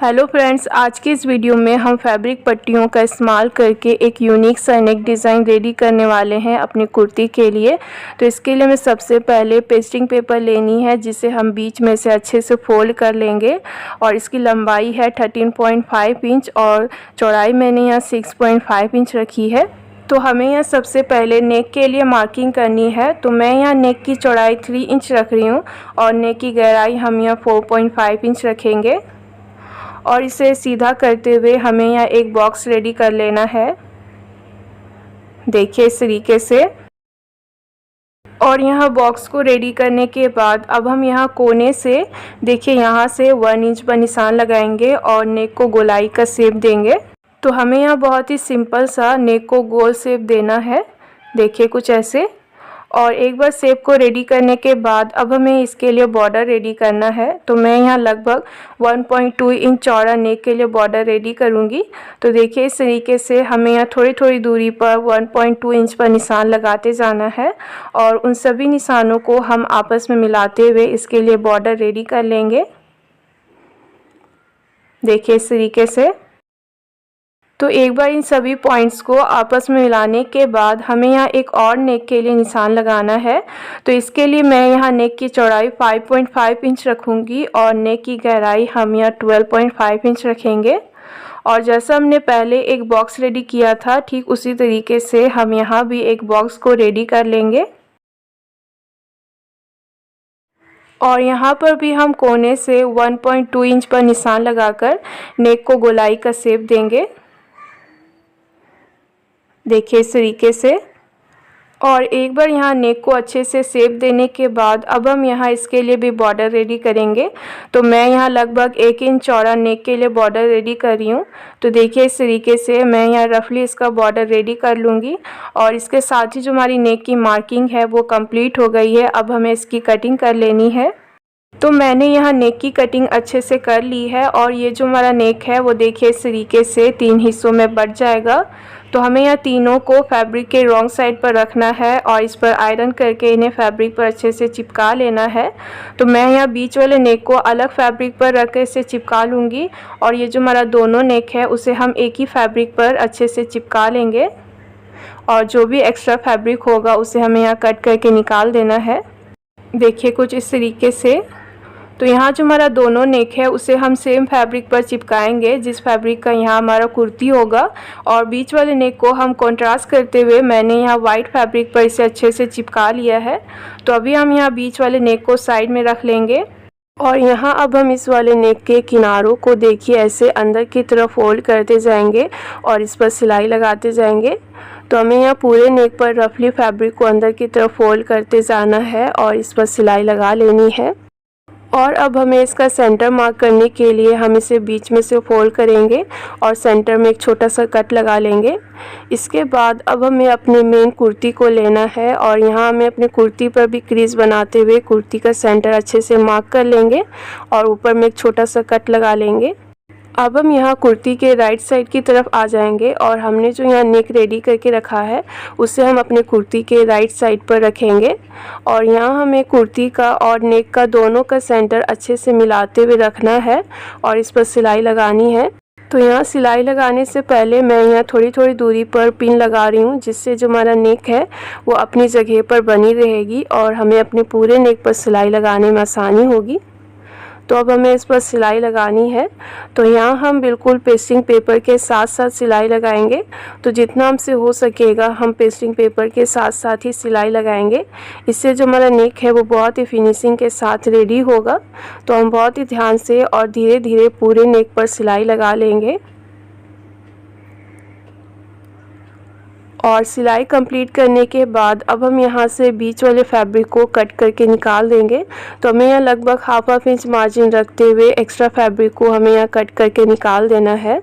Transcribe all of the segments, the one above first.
Hello friends, आज के इस वीडियो में हम फैब्रिक पट्टियों का इस्तेमाल करके एक यूनिक सा नेक डिज़ाइन रेडी करने वाले हैं अपनी कुर्ती के लिए। तो इसके लिए हमें सबसे पहले पेस्टिंग पेपर लेनी है, जिसे हम बीच में से अच्छे से फोल्ड कर लेंगे। और इसकी लंबाई है 13.5 इंच और चौड़ाई मैंने यहाँ 6.5 इंच रखी है। तो हमें यहाँ सबसे पहले नेक के लिए मार्किंग करनी है। तो मैं यहाँ नेक की चौड़ाई 3 इंच रख रही हूँ और नेक की गहराई हम यहाँ 4.5 इंच रखेंगे। और इसे सीधा करते हुए हमें यहाँ एक बॉक्स रेडी कर लेना है, देखिए इस तरीके से। और यहाँ बॉक्स को रेडी करने के बाद अब हम यहाँ कोने से देखिए यहाँ से 1 इंच पर निशान लगाएंगे और नेक को गोलाई का शेप देंगे। तो हमें यहाँ बहुत ही सिंपल सा नेक को गोल शेप देना है, देखिए कुछ ऐसे। और एक बार शेप को रेडी करने के बाद अब हमें इसके लिए बॉर्डर रेडी करना है। तो मैं यहाँ लगभग 1.2 इंच चौड़ा नेक के लिए बॉर्डर रेडी करूँगी। तो देखिए इस तरीके से हमें यहाँ थोड़ी थोड़ी दूरी पर 1.2 इंच पर निशान लगाते जाना है और उन सभी निशानों को हम आपस में मिलाते हुए इसके लिए बॉर्डर रेडी कर लेंगे, देखिए इस तरीके से। तो एक बार इन सभी पॉइंट्स को आपस में मिलाने के बाद हमें यहाँ एक और नेक के लिए निशान लगाना है। तो इसके लिए मैं यहाँ नेक की चौड़ाई 5.5 इंच रखूँगी और नेक की गहराई हम यहाँ 12.5 इंच रखेंगे। और जैसा हमने पहले एक बॉक्स रेडी किया था, ठीक उसी तरीके से हम यहाँ भी एक बॉक्स को रेडी कर लेंगे। और यहाँ पर भी हम कोने से 1.2 इंच पर निशान लगाकर नेक को गोलाई का शेप देंगे, देखिए इस तरीके से। और एक बार यहाँ नेक को अच्छे से शेप देने के बाद अब हम यहाँ इसके लिए भी बॉर्डर रेडी करेंगे। तो मैं यहाँ लगभग 1 इंच चौड़ा नेक के लिए बॉर्डर रेडी कर रही हूँ। तो देखिए इस तरीके से मैं यहाँ रफली इसका बॉर्डर रेडी कर लूँगी। और इसके साथ ही जो हमारी नेक की मार्किंग है वो कंप्लीट हो गई है। अब हमें इसकी कटिंग कर लेनी है। तो मैंने यहाँ नेक की कटिंग अच्छे से कर ली है और ये जो हमारा नेक है वो देखिए इस तरीके से 3 हिस्सों में बँट जाएगा। तो हमें यहाँ तीनों को फैब्रिक के रॉन्ग साइड पर रखना है और इस पर आयरन करके इन्हें फैब्रिक पर अच्छे से चिपका लेना है। तो मैं यहाँ बीच वाले नेक को अलग फैब्रिक पर रख कर इसे चिपका लूँगी और ये जो हमारा दोनों नेक है उसे हम एक ही फैब्रिक पर अच्छे से चिपका लेंगे। और जो भी एक्स्ट्रा फैब्रिक होगा उसे हमें यहाँ कट करके निकाल देना है, देखिए कुछ इस तरीके से। तो यहाँ जो हमारा दोनों नेक है उसे हम सेम फैब्रिक पर चिपकाएंगे जिस फैब्रिक का यहाँ हमारा कुर्ती होगा। और बीच वाले नेक को हम कंट्रास्ट करते हुए मैंने यहाँ वाइट फैब्रिक पर इसे अच्छे से चिपका लिया है। तो अभी हम यहाँ बीच वाले नेक को साइड में रख लेंगे। और यहाँ अब हम इस वाले नेक के किनारों को देखिए ऐसे अंदर की तरफ फोल्ड करते जाएंगे और इस पर सिलाई लगाते जाएंगे। तो हमें यहाँ पूरे नेक पर रफली फैब्रिक को अंदर की तरफ फोल्ड करते जाना है और इस पर सिलाई लगा लेनी है। और अब हमें इसका सेंटर मार्क करने के लिए हम इसे बीच में से फोल्ड करेंगे और सेंटर में एक छोटा सा कट लगा लेंगे। इसके बाद अब हमें अपने मेन कुर्ती को लेना है और यहाँ हमें अपने कुर्ती पर भी क्रीज बनाते हुए कुर्ती का सेंटर अच्छे से मार्क कर लेंगे और ऊपर में एक छोटा सा कट लगा लेंगे। अब हम यहाँ कुर्ती के राइट साइड की तरफ आ जाएंगे और हमने जो यहाँ नेक रेडी करके रखा है उसे हम अपने कुर्ती के राइट साइड पर रखेंगे। और यहाँ हमें कुर्ती का और नेक का दोनों का सेंटर अच्छे से मिलाते हुए रखना है और इस पर सिलाई लगानी है। तो यहाँ सिलाई लगाने से पहले मैं यहाँ थोड़ी थोड़ी दूरी पर पिन लगा रही हूँ, जिससे जो हमारा नेक है वो अपनी जगह पर बनी रहेगी और हमें अपने पूरे नेक पर सिलाई लगाने में आसानी होगी। तो अब हमें इस पर सिलाई लगानी है। तो यहाँ हम बिल्कुल पेस्टिंग पेपर के साथ साथ सिलाई लगाएंगे। तो जितना हमसे हो सकेगा हम पेस्टिंग पेपर के साथ साथ ही सिलाई लगाएंगे। इससे जो हमारा नेक है वो बहुत ही फिनिशिंग के साथ रेडी होगा। तो हम बहुत ही ध्यान से और धीरे धीरे पूरे नेक पर सिलाई लगा लेंगे। और सिलाई कंप्लीट करने के बाद अब हम यहाँ से बीच वाले फैब्रिक को कट करके निकाल देंगे। तो हमें यहाँ लगभग हाफ इंच मार्जिन रखते हुए एक्स्ट्रा फैब्रिक को हमें यहाँ कट करके निकाल देना है,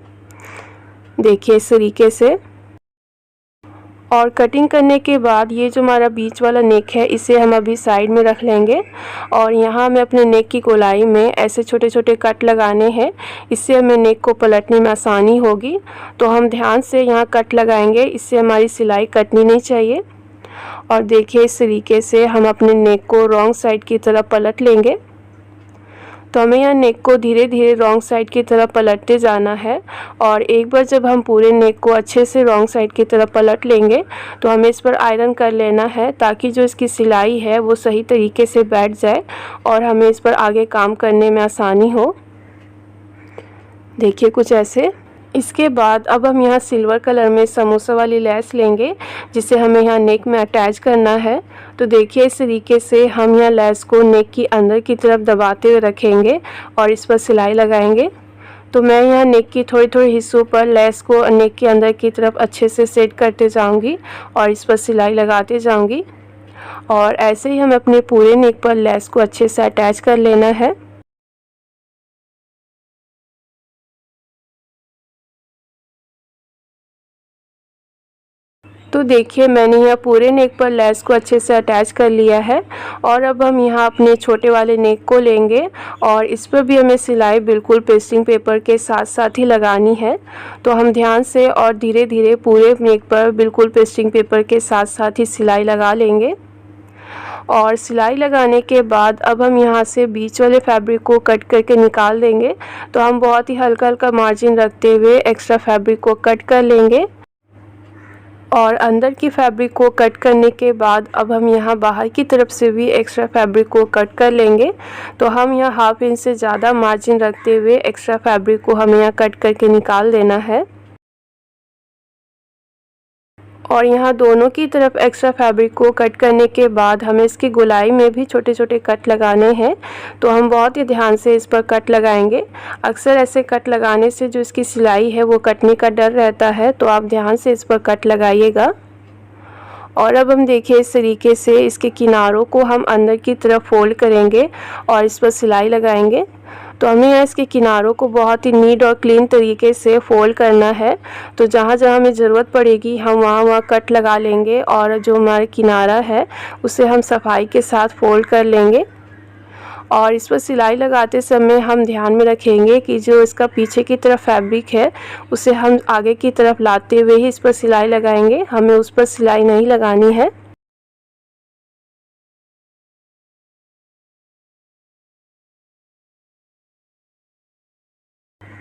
देखिए इस तरीके से। और कटिंग करने के बाद ये जो हमारा बीच वाला नेक है इसे हम अभी साइड में रख लेंगे। और यहाँ हमें अपने नेक की गोलाई में ऐसे छोटे छोटे कट लगाने हैं, इससे हमें नेक को पलटने में आसानी होगी। तो हम ध्यान से यहाँ कट लगाएंगे, इससे हमारी सिलाई कटनी नहीं चाहिए। और देखिए इस तरीके से हम अपने नेक को रॉन्ग साइड की तरफ पलट लेंगे। तो हमें यहाँ नेक को धीरे धीरे रॉन्ग साइड की तरफ पलटते जाना है। और एक बार जब हम पूरे नेक को अच्छे से रॉन्ग साइड की तरफ पलट लेंगे तो हमें इस पर आयरन कर लेना है, ताकि जो इसकी सिलाई है वो सही तरीके से बैठ जाए और हमें इस पर आगे काम करने में आसानी हो। देखिए कुछ ऐसे। इसके बाद अब हम यहाँ सिल्वर कलर में समोसा वाली लेस लेंगे, जिसे हमें यहाँ नेक में अटैच करना है। तो देखिए इस तरीके से हम यहाँ लेस को नेक की अंदर की तरफ दबाते हुए रखेंगे और इस पर सिलाई लगाएंगे। तो मैं यहाँ नेक की थोड़ी थोड़ी हिस्सों पर लेस को नेक के अंदर की तरफ अच्छे से सेट करते जाऊँगी और इस पर सिलाई लगाते जाऊँगी। और ऐसे ही हमें अपने पूरे नेक पर लेस को अच्छे से अटैच कर लेना है। तो देखिए मैंने यहाँ पूरे नेक पर लेस को अच्छे से अटैच कर लिया है। और अब हम यहाँ अपने छोटे वाले नेक को लेंगे और इस पर भी हमें सिलाई बिल्कुल पेस्टिंग पेपर के साथ साथ ही लगानी है। तो हम ध्यान से और धीरे धीरे पूरे नेक पर बिल्कुल पेस्टिंग पेपर के साथ साथ ही सिलाई लगा लेंगे। और सिलाई लगाने के बाद अब हम यहाँ से बीच वाले फैब्रिक को कट करके निकाल देंगे। तो हम बहुत ही हल्का हल्का मार्जिन रखते हुए एक्स्ट्रा फैब्रिक को कट कर लेंगे। और अंदर की फैब्रिक को कट करने के बाद अब हम यहाँ बाहर की तरफ से भी एक्स्ट्रा फैब्रिक को कट कर लेंगे। तो हम यहाँ हाफ इंच से ज़्यादा मार्जिन रखते हुए एक्स्ट्रा फैब्रिक को हमें यहाँ कट करके निकाल देना है। और यहाँ दोनों की तरफ एक्स्ट्रा फैब्रिक को कट करने के बाद हमें इसकी गोलाई में भी छोटे छोटे कट लगाने हैं। तो हम बहुत ही ध्यान से इस पर कट लगाएंगे। अक्सर ऐसे कट लगाने से जो इसकी सिलाई है वो कटने का डर रहता है, तो आप ध्यान से इस पर कट लगाइएगा। और अब हम देखिए इस तरीके से इसके किनारों को हम अंदर की तरफ फोल्ड करेंगे और इस पर सिलाई लगाएंगे। तो हमें यहाँ इसके किनारों को बहुत ही नीट और क्लीन तरीके से फोल्ड करना है। तो जहाँ जहाँ हमें ज़रूरत पड़ेगी हम वहाँ कट लगा लेंगे और जो हमारा किनारा है उसे हम सफाई के साथ फोल्ड कर लेंगे। और इस पर सिलाई लगाते समय हम ध्यान में रखेंगे कि जो इसका पीछे की तरफ फैब्रिक है उसे हम आगे की तरफ लाते हुए ही इस पर सिलाई लगाएंगे, हमें उस पर सिलाई नहीं लगानी है।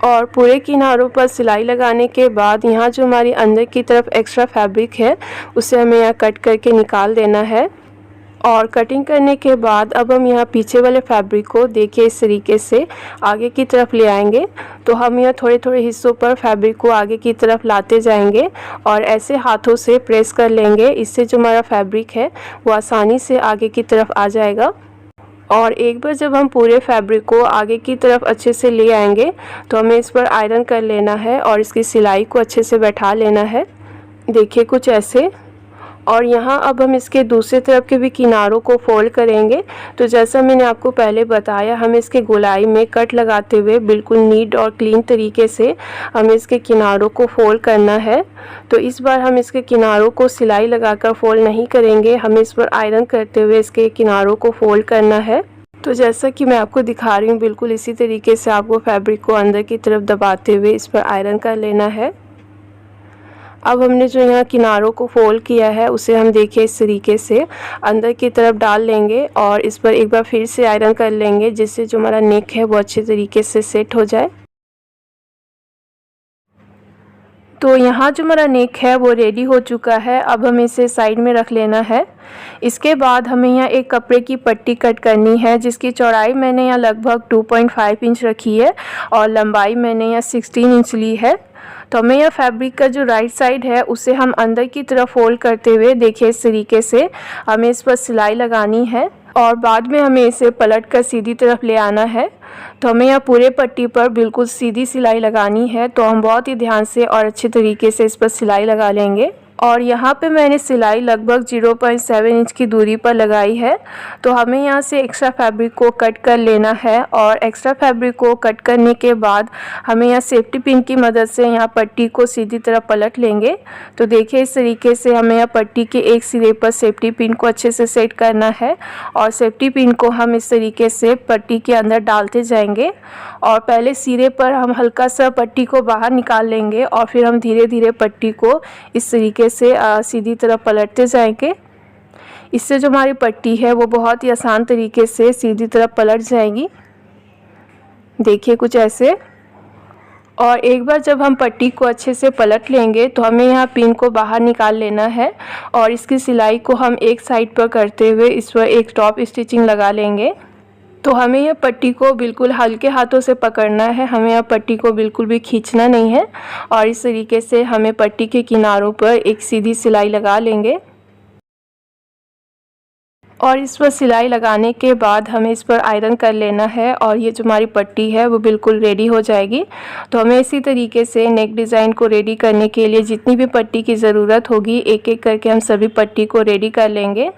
और पूरे किनारों पर सिलाई लगाने के बाद यहाँ जो हमारी अंदर की तरफ एक्स्ट्रा फैब्रिक है उसे हमें यहाँ कट करके निकाल देना है। और कटिंग करने के बाद अब हम यहाँ पीछे वाले फैब्रिक को देखिए इस तरीके से आगे की तरफ ले आएंगे। तो हम यहाँ थोड़े थोड़े हिस्सों पर फैब्रिक को आगे की तरफ लाते जाएंगे और ऐसे हाथों से प्रेस कर लेंगे। इससे जो हमारा फैब्रिक है वो आसानी से आगे की तरफ आ जाएगा। और एक बार जब हम पूरे फैब्रिक को आगे की तरफ अच्छे से ले आएंगे तो हमें इस पर आयरन कर लेना है और इसकी सिलाई को अच्छे से बैठा लेना है। देखिए कुछ ऐसे। और यहाँ अब हम इसके दूसरे तरफ के भी किनारों को फोल्ड करेंगे। तो जैसा मैंने आपको पहले बताया, हमें इसके गोलाई में कट लगाते हुए बिल्कुल नीट और क्लीन तरीके से हमें इसके किनारों को फोल्ड करना है। तो इस बार हम इसके किनारों को सिलाई लगाकर फोल्ड नहीं करेंगे, हमें इस पर आयरन करते हुए इसके किनारों को फोल्ड करना है। तो जैसा कि मैं आपको दिखा रही हूँ बिल्कुल इसी तरीके से आपको फैब्रिक को अंदर की तरफ दबाते हुए इस पर आयरन कर लेना है। अब हमने जो यहाँ किनारों को फोल्ड किया है उसे हम देखिए इस तरीके से अंदर की तरफ डाल लेंगे और इस पर एक बार फिर से आयरन कर लेंगे, जिससे जो हमारा नेक है वो अच्छे तरीके से सेट हो जाए। तो यहाँ जो हमारा नेक है वो रेडी हो चुका है। अब हमें इसे साइड में रख लेना है। इसके बाद हमें यहाँ एक कपड़े की पट्टी कट करनी है, जिसकी चौड़ाई मैंने यहाँ लगभग 2.5 इंच रखी है और लंबाई मैंने यहाँ 16 इंच ली है। तो हमें यह फैब्रिक का जो राइट साइड है उसे हम अंदर की तरफ फोल्ड करते हुए देखिए इस तरीके से हमें इस पर सिलाई लगानी है और बाद में हमें इसे पलट कर सीधी तरफ ले आना है। तो हमें यहाँ पूरे पट्टी पर बिल्कुल सीधी सिलाई लगानी है। तो हम बहुत ही ध्यान से और अच्छे तरीके से इस पर सिलाई लगा लेंगे। और यहाँ पे मैंने सिलाई लगभग 0.7 इंच की दूरी पर लगाई है। तो हमें यहाँ से एक्स्ट्रा फैब्रिक को कट कर लेना है और एक्स्ट्रा फैब्रिक को कट करने के बाद हमें यहाँ सेफ्टी पिन की मदद से यहाँ पट्टी को सीधी तरफ पलट लेंगे। तो देखिए इस तरीके से हमें यहाँ पट्टी के एक सिरे पर सेफ्टी पिन को अच्छे से सेट करना है और सेफ्टी पिन को हम इस तरीके से पट्टी के अंदर डालते जाएंगे। और पहले सिरे पर हम हल्का सा पट्टी को बाहर निकाल लेंगे और फिर हम धीरे धीरे पट्टी को इस तरीके से सीधी तरफ पलटते जाएंगे। इससे जो हमारी पट्टी है वो बहुत ही आसान तरीके से सीधी तरफ पलट जाएगी। देखिए कुछ ऐसे। और एक बार जब हम पट्टी को अच्छे से पलट लेंगे तो हमें यहाँ पिन को बाहर निकाल लेना है और इसकी सिलाई को हम एक साइड पर करते हुए इस पर एक टॉप स्टिचिंग लगा लेंगे। तो हमें यह पट्टी को बिल्कुल हल्के हाथों से पकड़ना है, हमें यह पट्टी को बिल्कुल भी खींचना नहीं है। और इस तरीके से हमें पट्टी के किनारों पर एक सीधी सिलाई लगा लेंगे। और इस पर सिलाई लगाने के बाद हमें इस पर आयरन कर लेना है और ये जो हमारी पट्टी है वो बिल्कुल रेडी हो जाएगी। तो हमें इसी तरीके से नेक डिज़ाइन को रेडी करने के लिए जितनी भी पट्टी की ज़रूरत होगी एक एक करके हम सभी पट्टी को रेडी कर लेंगे।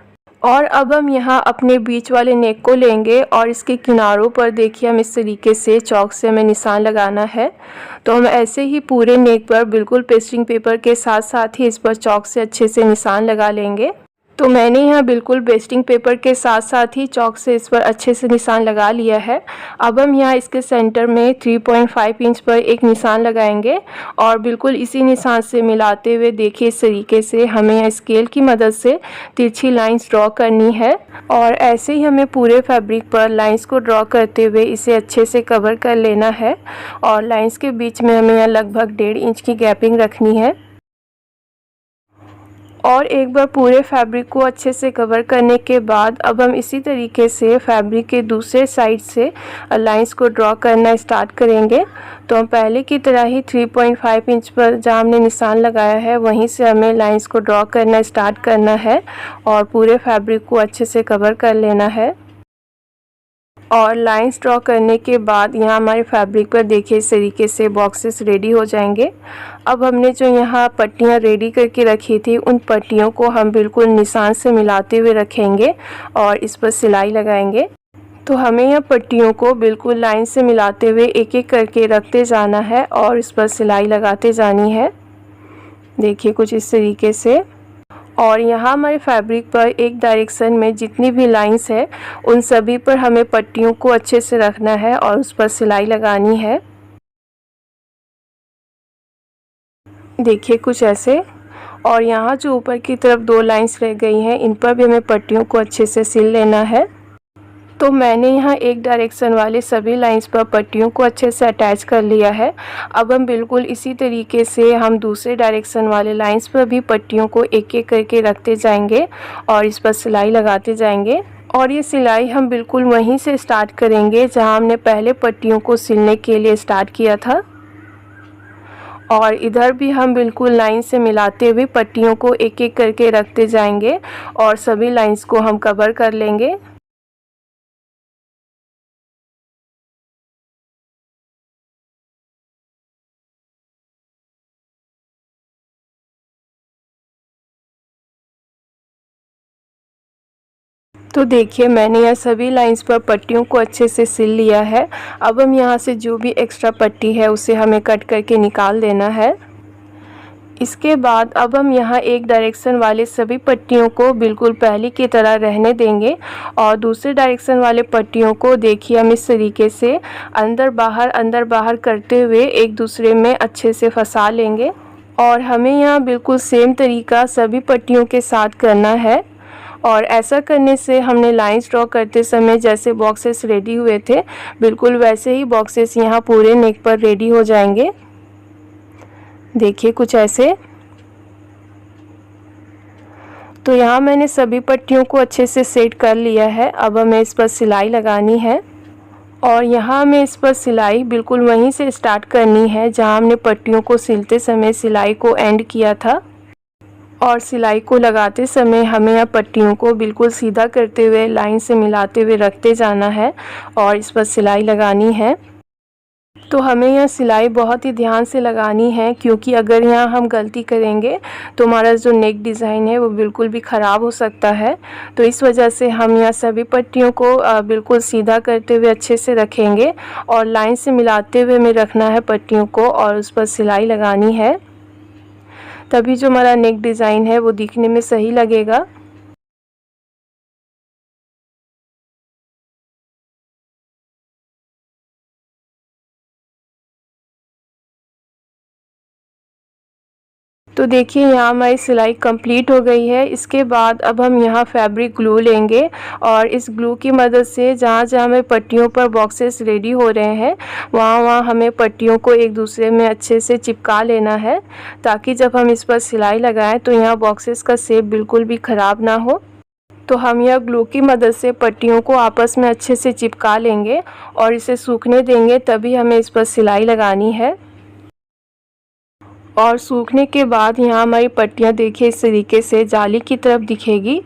और अब हम यहाँ अपने बीच वाले नेक को लेंगे और इसके किनारों पर देखिए हम इस तरीके से चॉक से हमें निशान लगाना है। तो हम ऐसे ही पूरे नेक पर बिल्कुल पेस्टिंग पेपर के साथ साथ ही इस पर चॉक से अच्छे से निशान लगा लेंगे। तो मैंने यहाँ बिल्कुल बेस्टिंग पेपर के साथ साथ ही चॉक से इस पर अच्छे से निशान लगा लिया है। अब हम यहाँ इसके सेंटर में 3.5 इंच पर एक निशान लगाएंगे और बिल्कुल इसी निशान से मिलाते हुए देखिए इस तरीके से हमें यहाँ स्केल की मदद से तिरछी लाइंस ड्रॉ करनी है। और ऐसे ही हमें पूरे फैब्रिक पर लाइंस को ड्रॉ करते हुए इसे अच्छे से कवर कर लेना है। और लाइंस के बीच में हमें यहाँ लगभग 1.5 इंच की गैपिंग रखनी है। और एक बार पूरे फैब्रिक को अच्छे से कवर करने के बाद अब हम इसी तरीके से फैब्रिक के दूसरे साइड से लाइंस को ड्रॉ करना स्टार्ट करेंगे। तो हम पहले की तरह ही 3.5 इंच पर जहाँ हमने निशान लगाया है वहीं से हमें लाइंस को ड्रॉ करना स्टार्ट करना है और पूरे फैब्रिक को अच्छे से कवर कर लेना है। और लाइंस ड्रॉ करने के बाद यहाँ हमारे फैब्रिक पर देखिए इस तरीके से बॉक्सेस रेडी हो जाएंगे। अब हमने जो यहाँ पट्टियाँ रेडी करके रखी थी उन पट्टियों को हम बिल्कुल निशान से मिलाते हुए रखेंगे और इस पर सिलाई लगाएंगे। तो हमें यहाँ पट्टियों को बिल्कुल लाइन से मिलाते हुए एक एक करके रखते जाना है और इस पर सिलाई लगाते जानी है। देखिए कुछ इस तरीके से। और यहाँ हमारे फैब्रिक पर एक डायरेक्शन में जितनी भी लाइंस है उन सभी पर हमें पट्टियों को अच्छे से रखना है और उस पर सिलाई लगानी है। देखिए कुछ ऐसे। और यहाँ जो ऊपर की तरफ 2 लाइंस रह गई हैं इन पर भी हमें पट्टियों को अच्छे से सिल लेना है। तो मैंने यहाँ एक डायरेक्शन वाले सभी लाइंस पर पट्टियों को अच्छे से अटैच कर लिया है। अब हम बिल्कुल इसी तरीके से हम दूसरे डायरेक्शन वाले लाइंस पर भी पट्टियों को एक एक करके रखते जाएंगे और इस पर सिलाई लगाते जाएंगे। और ये सिलाई हम बिल्कुल वहीं से स्टार्ट करेंगे जहाँ हमने पहले पट्टियों को सिलने के लिए स्टार्ट किया था। और इधर भी हम बिल्कुल लाइन से मिलाते हुए पट्टियों को एक एक करके रखते जाएंगे और सभी लाइंस को हम कवर कर लेंगे। तो देखिए मैंने यह सभी लाइंस पर पट्टियों को अच्छे से सिल लिया है। अब हम यहाँ से जो भी एक्स्ट्रा पट्टी है उसे हमें कट करके निकाल देना है। इसके बाद अब हम यहाँ एक डायरेक्शन वाले सभी पट्टियों को बिल्कुल पहले की तरह रहने देंगे और दूसरे डायरेक्शन वाले पट्टियों को देखिए हम इस तरीके से अंदर बाहर करते हुए एक दूसरे में अच्छे से फंसा लेंगे। और हमें यहाँ बिल्कुल सेम तरीका सभी पट्टियों के साथ करना है। और ऐसा करने से हमने लाइंस ड्रॉ करते समय जैसे बॉक्सेस रेडी हुए थे बिल्कुल वैसे ही बॉक्सेस यहाँ पूरे नेक पर रेडी हो जाएंगे। देखिए कुछ ऐसे। तो यहाँ मैंने सभी पट्टियों को अच्छे से सेट कर लिया है। अब हमें इस पर सिलाई लगानी है और यहाँ हमें इस पर सिलाई बिल्कुल वहीं से स्टार्ट करनी है जहाँ हमने पट्टियों को सिलते समय सिलाई को एंड किया था। और सिलाई को लगाते समय हमें यहाँ पट्टियों को बिल्कुल सीधा करते हुए लाइन से मिलाते हुए रखते जाना है और इस पर सिलाई लगानी है। तो हमें यह सिलाई बहुत ही ध्यान से लगानी है क्योंकि अगर यहाँ हम गलती करेंगे तो हमारा जो नेक डिज़ाइन है वो बिल्कुल भी ख़राब हो सकता है। तो इस वजह से हम यहाँ सभी पट्टियों को बिल्कुल सीधा करते हुए अच्छे से रखेंगे और लाइन से मिलाते हुए हमें रखना है पट्टियों को और उस पर सिलाई लगानी है। तभी जो हमारा नेक डिज़ाइन है वो दिखने में सही लगेगा। तो देखिए यहाँ हमारी सिलाई कंप्लीट हो गई है। इसके बाद अब हम यहाँ फैब्रिक ग्लू लेंगे और इस ग्लू की मदद से जहाँ जहाँ हमें पट्टियों पर बॉक्सेस रेडी हो रहे हैं वहाँ हमें पट्टियों को एक दूसरे में अच्छे से चिपका लेना है, ताकि जब हम इस पर सिलाई लगाएं तो यहाँ बॉक्सेस का शेप बिल्कुल भी ख़राब ना हो। तो हम यह ग्लू की मदद से पट्टियों को आपस में अच्छे से चिपका लेंगे और इसे सूखने देंगे, तभी हमें इस पर सिलाई लगानी है। और सूखने के बाद यहाँ हमारी पट्टियाँ देखिए इस तरीके से जाली की तरफ दिखेगी।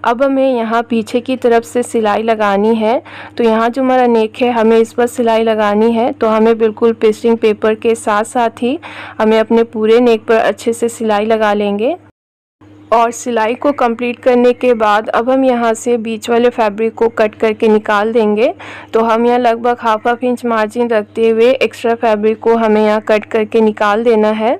अब हमें यहाँ पीछे की तरफ से सिलाई लगानी है। तो यहाँ जो हमारा नेक है हमें इस पर सिलाई लगानी है, तो हमें बिल्कुल पेस्टिंग पेपर के साथ साथ ही हमें अपने पूरे नेक पर अच्छे से सिलाई लगा लेंगे। और सिलाई को कंप्लीट करने के बाद अब हम यहाँ से बीच वाले फैब्रिक को कट करके निकाल देंगे। तो हम यहाँ लगभग हाफ इंच मार्जिन रखते हुए एक्स्ट्रा फैब्रिक को हमें यहाँ कट करके निकाल देना है।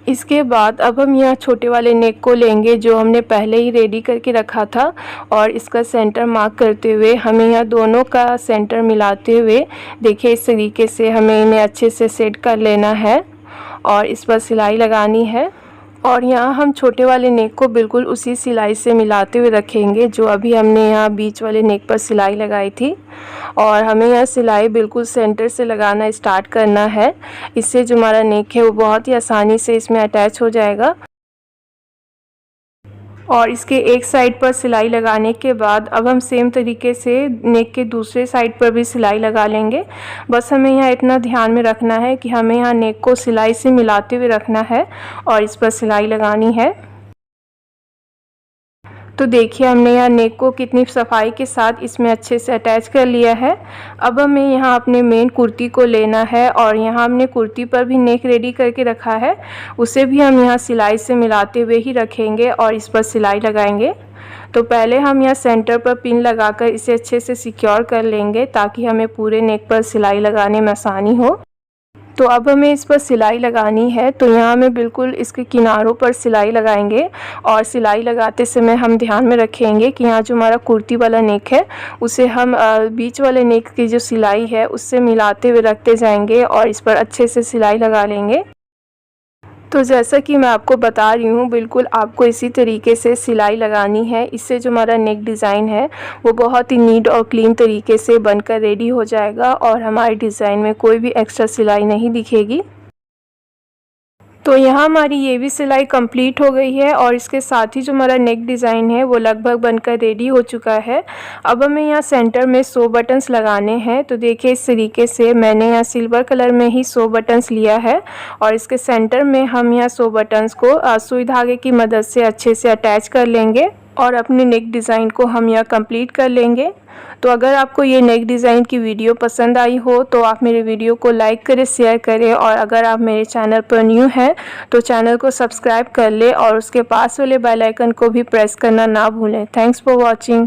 इसके बाद अब हम यहाँ छोटे वाले नेक को लेंगे जो हमने पहले ही रेडी करके रखा था, और इसका सेंटर मार्क करते हुए हमें यहाँ दोनों का सेंटर मिलाते हुए देखिए इस तरीके से हमें इन्हें अच्छे से सेट कर लेना है और इस पर सिलाई लगानी है। और यहाँ हम छोटे वाले नेक को बिल्कुल उसी सिलाई से मिलाते हुए रखेंगे जो अभी हमने यहाँ बीच वाले नेक पर सिलाई लगाई थी। और हमें यह सिलाई बिल्कुल सेंटर से लगाना स्टार्ट करना है, इससे जो हमारा नेक है वो बहुत ही आसानी से इसमें अटैच हो जाएगा। और इसके एक साइड पर सिलाई लगाने के बाद अब हम सेम तरीके से नेक के दूसरे साइड पर भी सिलाई लगा लेंगे। बस हमें यहाँ इतना ध्यान में रखना है कि हमें यहाँ नेक को सिलाई से मिलाते हुए रखना है और इस पर सिलाई लगानी है। तो देखिए हमने यहाँ नेक को कितनी सफाई के साथ इसमें अच्छे से अटैच कर लिया है। अब हमें यहाँ अपने मेन कुर्ती को लेना है और यहाँ हमने कुर्ती पर भी नेक रेडी करके रखा है, उसे भी हम यहाँ सिलाई से मिलाते हुए ही रखेंगे और इस पर सिलाई लगाएंगे। तो पहले हम यहाँ सेंटर पर पिन लगाकर इसे अच्छे से सिक्योर कर लेंगे ताकि हमें पूरे नेक पर सिलाई लगाने में आसानी हो। तो अब हमें इस पर सिलाई लगानी है, तो यहाँ हमें बिल्कुल इसके किनारों पर सिलाई लगाएंगे और सिलाई लगाते समय हम ध्यान में रखेंगे कि यहाँ जो हमारा कुर्ती वाला नेक है उसे हम बीच वाले नेक की जो सिलाई है उससे मिलाते हुए रखते जाएंगे और इस पर अच्छे से सिलाई लगा लेंगे। तो जैसा कि मैं आपको बता रही हूँ बिल्कुल आपको इसी तरीके से सिलाई लगानी है, इससे जो हमारा नेक डिज़ाइन है वो बहुत ही नीट और क्लीन तरीके से बनकर रेडी हो जाएगा और हमारे डिज़ाइन में कोई भी एक्स्ट्रा सिलाई नहीं दिखेगी। तो यहाँ हमारी ये भी सिलाई कंप्लीट हो गई है और इसके साथ ही जो हमारा नेक डिज़ाइन है वो लगभग बनकर रेडी हो चुका है। अब हमें यहाँ सेंटर में 100 बटन्स लगाने हैं। तो देखिए इस तरीके से मैंने यहाँ सिल्वर कलर में ही 100 बटन्स लिया है और इसके सेंटर में हम यहाँ 100 बटन्स को सुई धागे की मदद से अच्छे से अटैच कर लेंगे और अपने नेक डिज़ाइन को हम यहाँ कंप्लीट कर लेंगे। तो अगर आपको ये नेक डिज़ाइन की वीडियो पसंद आई हो तो आप मेरे वीडियो को लाइक करें, शेयर करें, और अगर आप मेरे चैनल पर न्यू हैं तो चैनल को सब्सक्राइब कर लें और उसके पास वाले बेल आइकन को भी प्रेस करना ना भूलें। Thanks for watching.